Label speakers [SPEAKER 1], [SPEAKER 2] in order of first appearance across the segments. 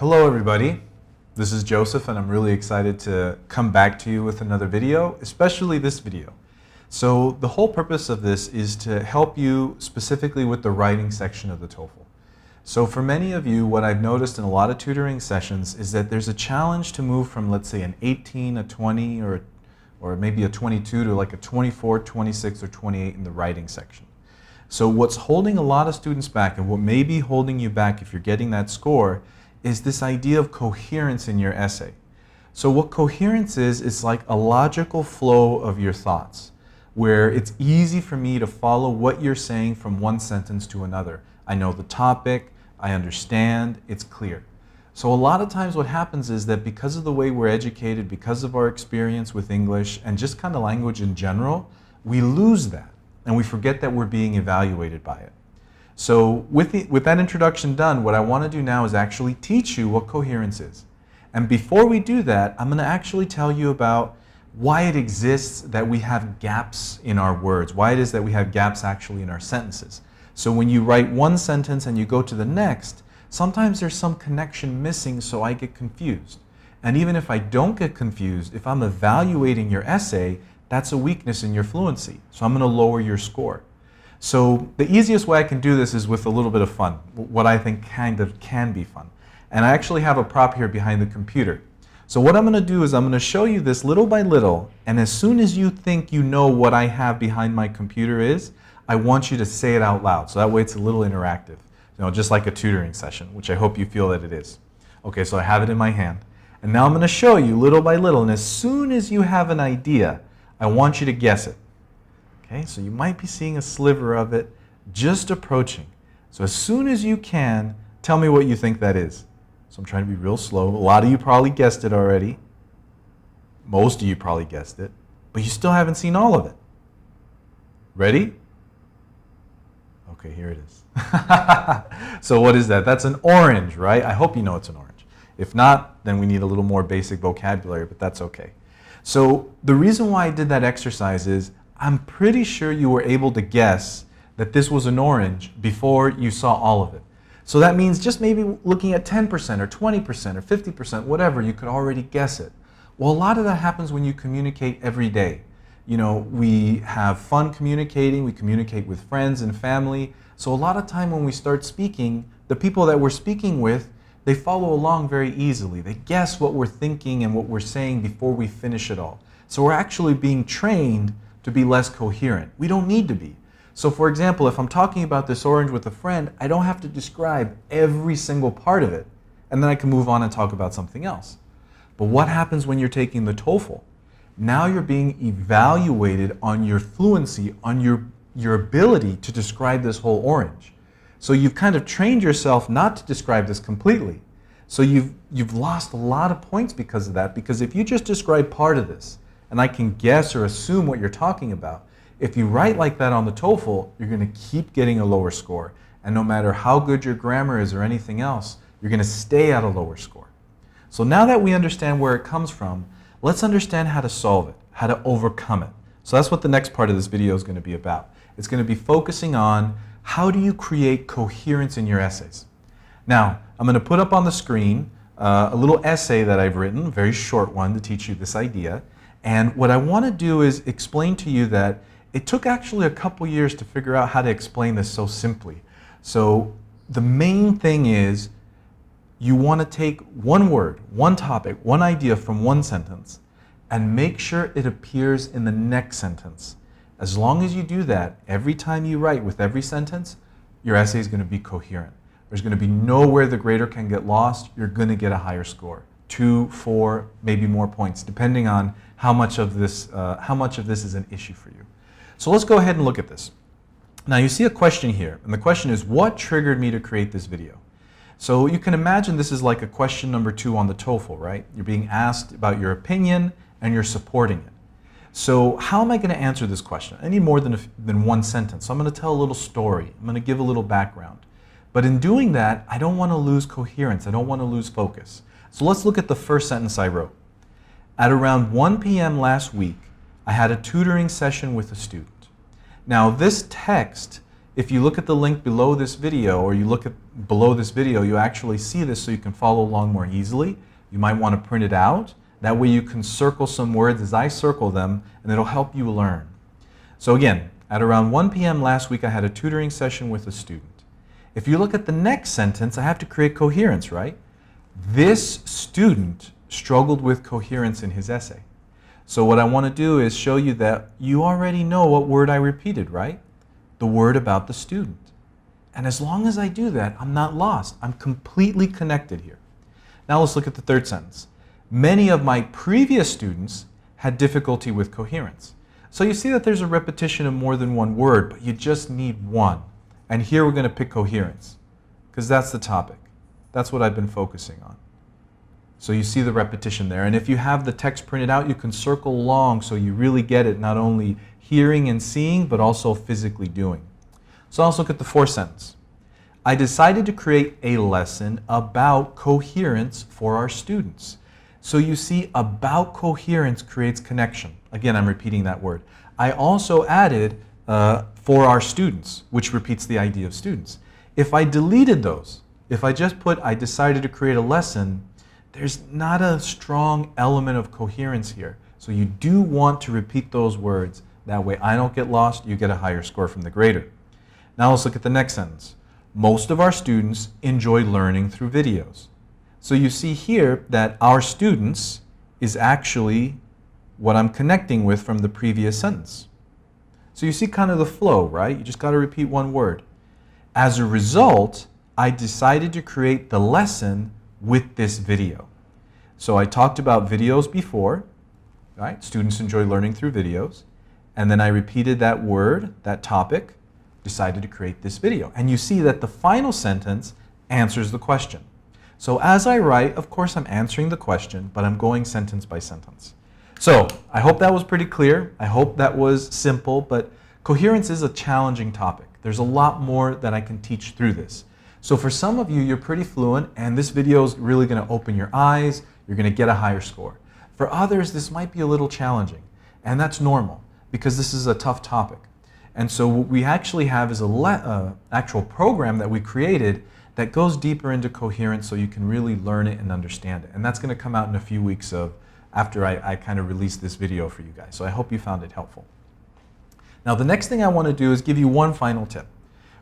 [SPEAKER 1] Hello everybody, this is Joseph and I'm really excited to come back to you with another video, especially this video. So the whole purpose of this is to help you specifically with the writing section of the TOEFL. So for many of you, what I've noticed in a lot of tutoring sessions is that there's a challenge to move from, let's say, an 18, a 20, or maybe a 22 to like a 24, 26, or 28 in the writing section. So what's holding a lot of students back, and what may be holding you back if you're getting that score, is this idea of coherence in your essay. So what coherence is like a logical flow of your thoughts, where it's easy for me to follow what you're saying from one sentence to another. I know the topic, I understand, it's clear. So a lot of times what happens is that because of the way we're educated, because of our experience with English and just kind of language in general, we lose that and we forget that we're being evaluated by it. So with that introduction done, what I want to do now is actually teach you what coherence is. And before we do that, I'm going to actually tell you about why it exists that we have gaps in our words, why it is that we have gaps actually in our sentences. So when you write one sentence and you go to the next, sometimes there's some connection missing, so I get confused. And even if I don't get confused, if I'm evaluating your essay, that's a weakness in your fluency. So I'm going to lower your score. So the easiest way I can do this is with a little bit of fun, what I think kind of can be fun. And I actually have a prop here behind the computer. So what I'm going to do is I'm going to show you this little by little, and as soon as you think you know what I have behind my computer is, I want you to say it out loud. So that way it's a little interactive, just like a tutoring session, which I hope you feel that it is. Okay, so I have it in my hand. And now I'm going to show you little by little, and as soon as you have an idea, I want you to guess it. Okay, so you might be seeing a sliver of it just approaching. So as soon as you can, tell me what you think that is. So I'm trying to be real slow. A lot of you probably guessed it already. Most of you probably guessed it, but you still haven't seen all of it. Ready? Okay, here it is. So what is that? That's an orange, right? I hope you know it's an orange. If not, then we need a little more basic vocabulary, but that's okay. So the reason why I did that exercise is I'm pretty sure you were able to guess that this was an orange before you saw all of it. So that means just maybe looking at 10% or 20% or 50%, whatever, you could already guess it. Well, a lot of that happens when you communicate every day. We have fun communicating, we communicate with friends and family. So a lot of time when we start speaking, the people that we're speaking with, they follow along very easily. They guess what we're thinking and what we're saying before we finish it all. So we're actually being trained to be less coherent. We don't need to be. So for example, if I'm talking about this orange with a friend, I don't have to describe every single part of it, and then I can move on and talk about something else. But what happens when you're taking the TOEFL? Now you're being evaluated on your fluency, on your ability to describe this whole orange. So you've kind of trained yourself not to describe this completely. So you've lost a lot of points because of that, because if you just describe part of this, and I can guess or assume what you're talking about, if you write like that on the TOEFL, you're going to keep getting a lower score. And no matter how good your grammar is or anything else, you're going to stay at a lower score. So now that we understand where it comes from, let's understand how to solve it, how to overcome it. So that's what the next part of this video is going to be about. It's going to be focusing on how do you create coherence in your essays. Now, I'm going to put up on the screen a little essay that I've written, a very short one to teach you this idea. And what I want to do is explain to you that it took actually a couple years to figure out how to explain this so simply. So the main thing is you want to take one word, one topic, one idea from one sentence and make sure it appears in the next sentence. As long as you do that, every time you write with every sentence, your essay is going to be coherent. There's going to be nowhere the grader can get lost. You're going to get a higher score. 2, 4, maybe more points, depending on how much of this is an issue for you. So let's go ahead and look at this. Now you see a question here, and the question is, what triggered me to create this video? So you can imagine this is like a question number 2 on the TOEFL, right? You're being asked about your opinion, and you're supporting it. So how am I going to answer this question? I need more than one sentence. So I'm going to tell a little story. I'm going to give a little background. But in doing that, I don't want to lose coherence. I don't want to lose focus. So let's look at the first sentence I wrote. At around 1 p.m. last week, I had a tutoring session with a student. Now this text If you look at the link below this video, or you look at below this video, you actually see this so you can follow along more easily. You might want to print it out. That way you can circle some words as I circle them, and it'll help you learn. So again, at around 1 p.m. last week, I had a tutoring session with a student. If you look at the next sentence, I have to create coherence, right? This student struggled with coherence in his essay. So what I want to do is show you that you already know what word I repeated, right? The word about the student. And as long as I do that, I'm not lost. I'm completely connected here. Now let's look at the third sentence. Many of my previous students had difficulty with coherence. So you see that there's a repetition of more than one word, but you just need one. And here we're going to pick coherence, because that's the topic. That's what I've been focusing on. So you see the repetition there. And if you have the text printed out, you can circle along so you really get it, not only hearing and seeing, but also physically doing. So let's look at the fourth sentence. I decided to create a lesson about coherence for our students. So you see, about coherence creates connection. Again, I'm repeating that word. I also added for our students, which repeats the idea of students. If I deleted those, if I just put I decided to create a lesson, there's not a strong element of coherence here. So you do want to repeat those words. That way I don't get lost, you get a higher score from the grader. Now let's look at the next sentence. Most of our students enjoy learning through videos. So you see here that our students is actually what I'm connecting with from the previous sentence. So you see kind of the flow, right? You just got to repeat one word. As a result, I decided to create the lesson with this video. So I talked about videos before, right? Students enjoy learning through videos. And then I repeated that word, that topic, decided to create this video. And you see that the final sentence answers the question. So as I write, of course I'm answering the question, but I'm going sentence by sentence. So I hope that was pretty clear. I hope that was simple, but coherence is a challenging topic. There's a lot more that I can teach through this. So for some of you, you're pretty fluent, and this video is really going to open your eyes. You're going to get a higher score. For others, this might be a little challenging, and that's normal because this is a tough topic. And so what we actually have is an actual program that we created that goes deeper into coherence so you can really learn it and understand it. And that's going to come out in a few weeks after I kind of release this video for you guys. So I hope you found it helpful. Now the next thing I want to do is give you one final tip.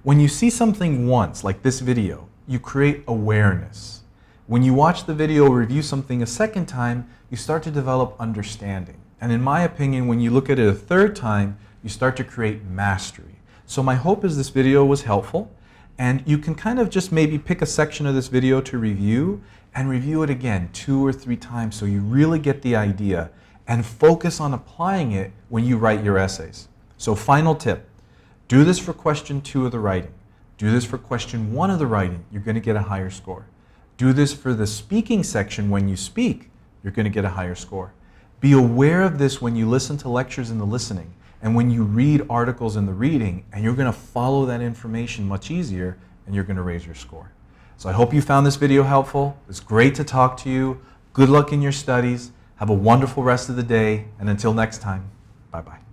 [SPEAKER 1] When you see something once, like this video, you create awareness. When you watch the video or review something a second time, you start to develop understanding. And in my opinion, when you look at it a third time, you start to create mastery. So my hope is this video was helpful, and you can kind of just maybe pick a section of this video to review and review it again 2 or 3 times so you really get the idea and focus on applying it when you write your essays. So final tip, do this for question 2 of the writing. Do this for question 1 of the writing, you're going to get a higher score. Do this for the speaking section when you speak, you're going to get a higher score. Be aware of this when you listen to lectures in the listening and when you read articles in the reading, and you're going to follow that information much easier and you're going to raise your score. So I hope you found this video helpful. It's great to talk to you. Good luck in your studies. Have a wonderful rest of the day, and until next time, bye-bye.